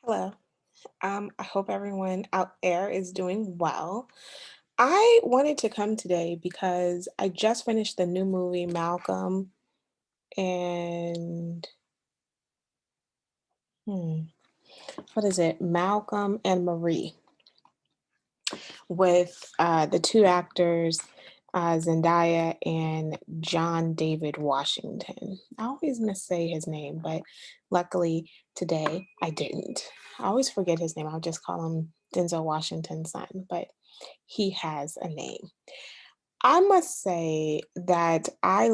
Hello. I hope everyone out there is doing well. I wanted to come today because I just finished the new movie Malcolm and hmm, what is it? Malcolm and Marie with the two actors, Zendaya and John David Washington. I always missay his name, but luckily today I didn't. I always forget his name. I'll just call him Denzel Washington's son, but he has a name. I must say that let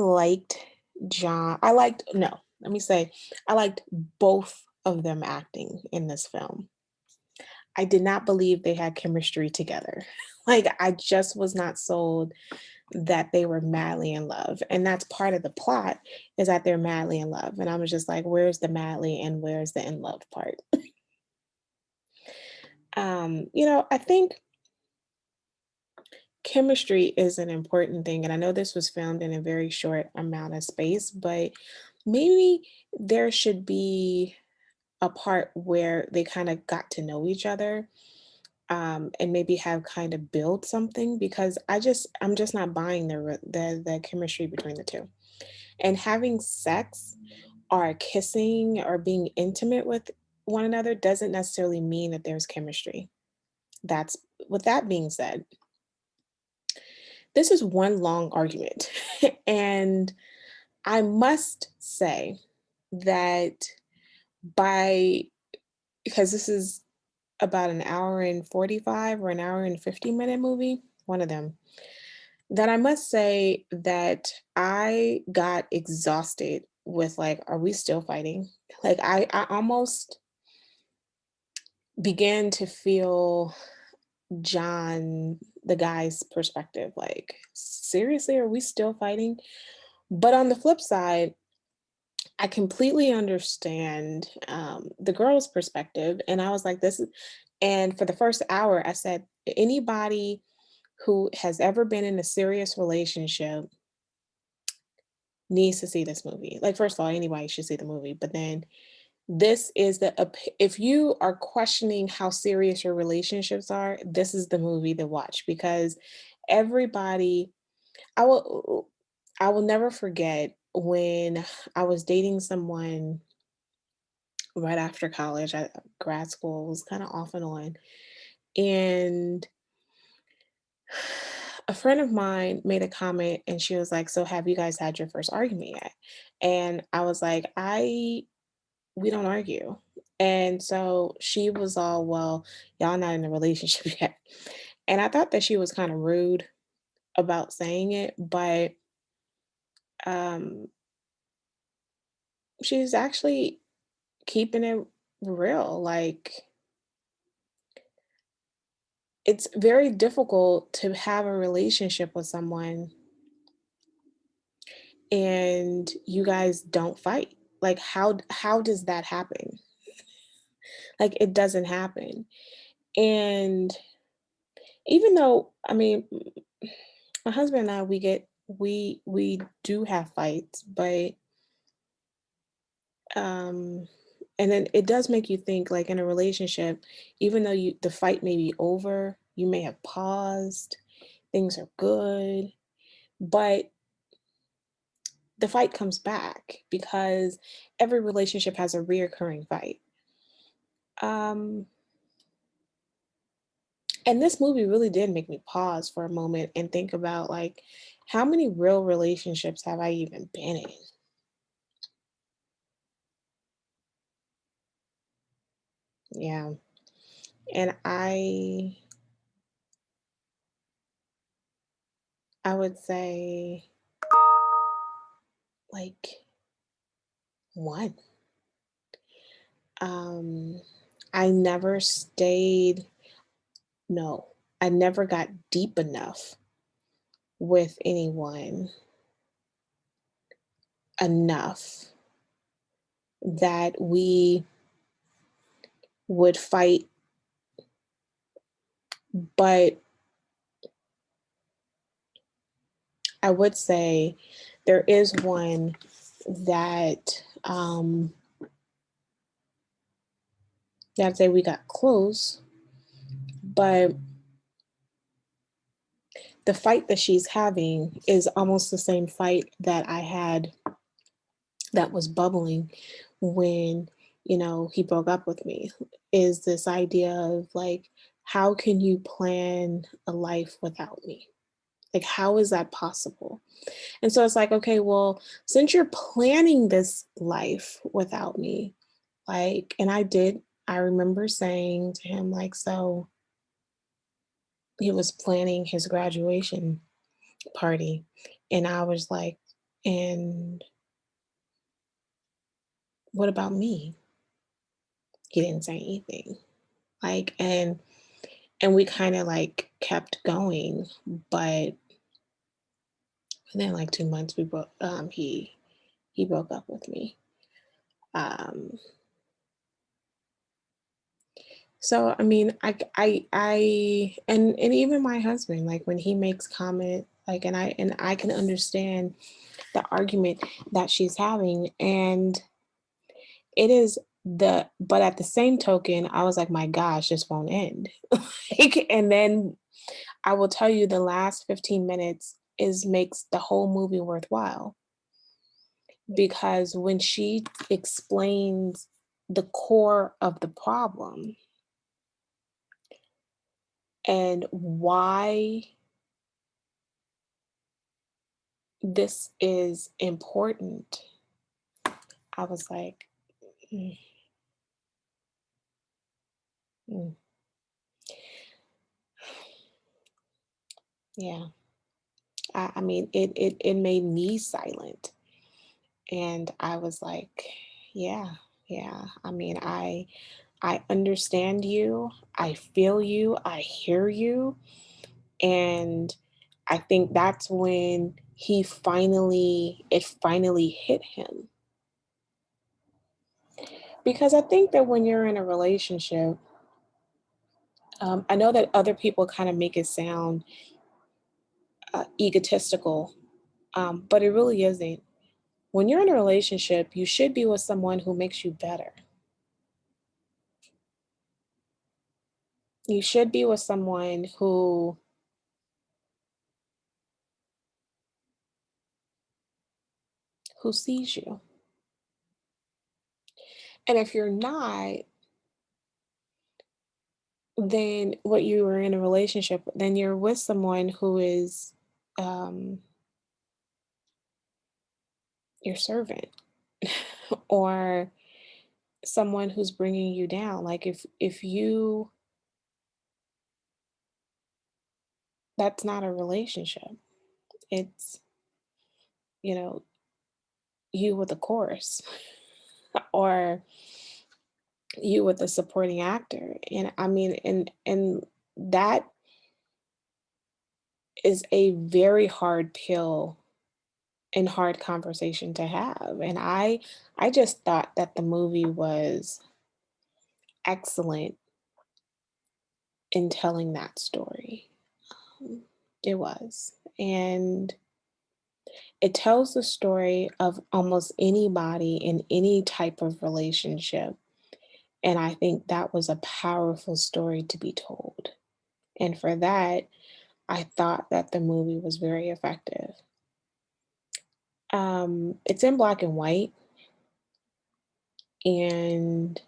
me say, I liked both of them acting in this film. I did not believe they had chemistry together. Like, I just was not sold that they were madly in love. And that's part of the plot is that they're madly in love. And I was just like, where's the madly and where's the in love part? I think chemistry is an important thing. And I know this was filmed in a very short amount of space, but maybe there should be a part where they kind of got to know each other, and maybe have kind of build something because I'm just not buying the chemistry between the two. And having sex or kissing or being intimate with one another doesn't necessarily mean that there's chemistry. That's with that being said, this is one long argument. And I must say that by because this is about an hour and 45 or an hour and 50-minute movie, one of them, that I must say that I got exhausted with like, are we still fighting? Like I almost began to feel John, the guy's perspective. Like, seriously, are we still fighting? But on the flip side, I completely understand the girl's perspective. And I was like, and for the first hour, I said, anybody who has ever been in a serious relationship needs to see this movie. Like, first of all, anybody should see the movie. But then this is if you are questioning how serious your relationships are, this is the movie to watch because everybody, I will, I will never forget when I was dating someone right after college at grad school. It was kind of off and on. And a friend of mine made a comment and she was like, "So have you guys had your first argument yet?" And I was like, we don't argue. And so she was all, "Well, y'all not in a relationship yet." And I thought that she was kind of rude about saying it, but um she's actually keeping it real. Like, it's very difficult to have a relationship with someone and you guys don't fight. Like, how does that happen? Like, it doesn't happen. And even though, I mean, my husband and I, we do have fights, but um and then it does make you think, like, in a relationship, even though the fight may be over, you may have paused, things are good, but the fight comes back because every relationship has a reoccurring fight. Um, and this movie really did make me pause for a moment and think about, like, how many real relationships have I even been in? Yeah. And I would say like one. Um, I never stayed, no, I never got deep enough with anyone enough that we would fight. But I would say there is one that I'd say we got close, but the fight that she's having is almost the same fight that I had that was bubbling when, he broke up with me, is this idea of like, how can you plan a life without me? Like, how is that possible? And so it's like, okay, well, since you're planning this life without me, like, and I remember saying to him, like, so he was planning his graduation party. And I was like, and what about me? He didn't say anything. Like, and we kind of like kept going, but within like 2 months we broke he broke up with me. Um so I mean and even my husband, like when he makes comment, like, and I can understand the argument that she's having, and it is but at the same token, I was like, my gosh, this won't end. Like, and then I will tell you the last 15 minutes is makes the whole movie worthwhile, because when she explains the core of the problem and why this is important, I was like, "Mm, mm, yeah." I mean, it made me silent, and I was like, "Yeah, yeah." I mean, I understand you, I feel you, I hear you, and I think that's when it finally hit him. Because I think that when you're in a relationship, I know that other people kind of make it sound egotistical, but it really isn't. When you're in a relationship, you should be with someone who makes you better. You should be with someone who sees you. And if you're not, then what you were in a relationship, then you're with someone who is um, your servant or someone who's bringing you down. Like, if you that's not a relationship. It's, you know, you with a chorus or you with a supporting actor. And I mean, and that is a very hard pill and hard conversation to have. And I just thought that the movie was excellent in telling that story. Um, It was. And it tells the story of almost anybody in any type of relationship. And I think that was a powerful story to be told. And for that, I thought that the movie was very effective. It's in black and white, and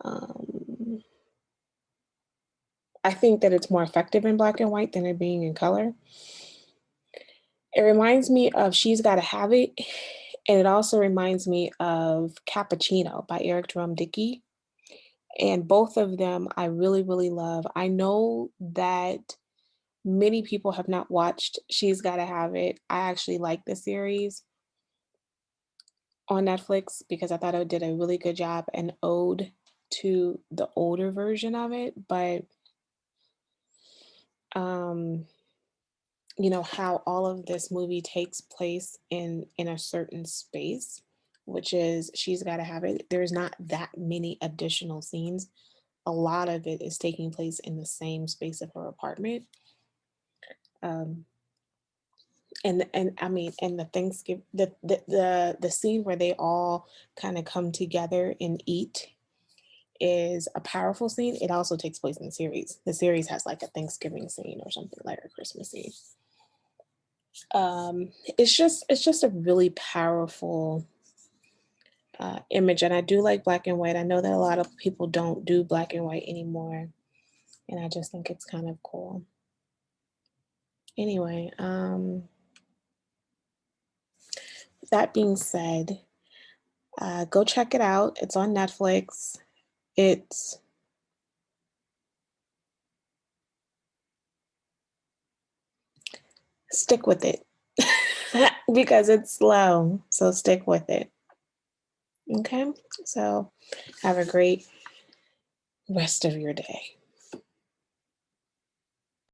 um, I think that it's more effective in black and white than it being in color. It reminds me of She's Gotta Have It, and it also reminds me of Cappuccino by Eric Jerome Dickey. And both of them I really, really love. I know that many people have not watched She's Gotta Have It. I actually like the series on Netflix because I thought it did a really good job, an ode to the older version of it. But um, how all of this movie takes place in a certain space, which is She's Gotta Have It. There's not that many additional scenes. A lot of it is taking place in the same space of her apartment. Um, and I mean, and the Thanksgiving, the scene where they all kind of come together and eat, is a powerful scene, it also takes place in the series. The series has like a Thanksgiving scene or something like a Christmas scene. It's just a really powerful image, and I do like black and white. I know that a lot of people don't do black and white anymore, and I just think it's kind of cool. Anyway, that being said, go check it out. It's on Netflix. It's stick with it because it's slow. So stick with it. Okay. So have a great rest of your day.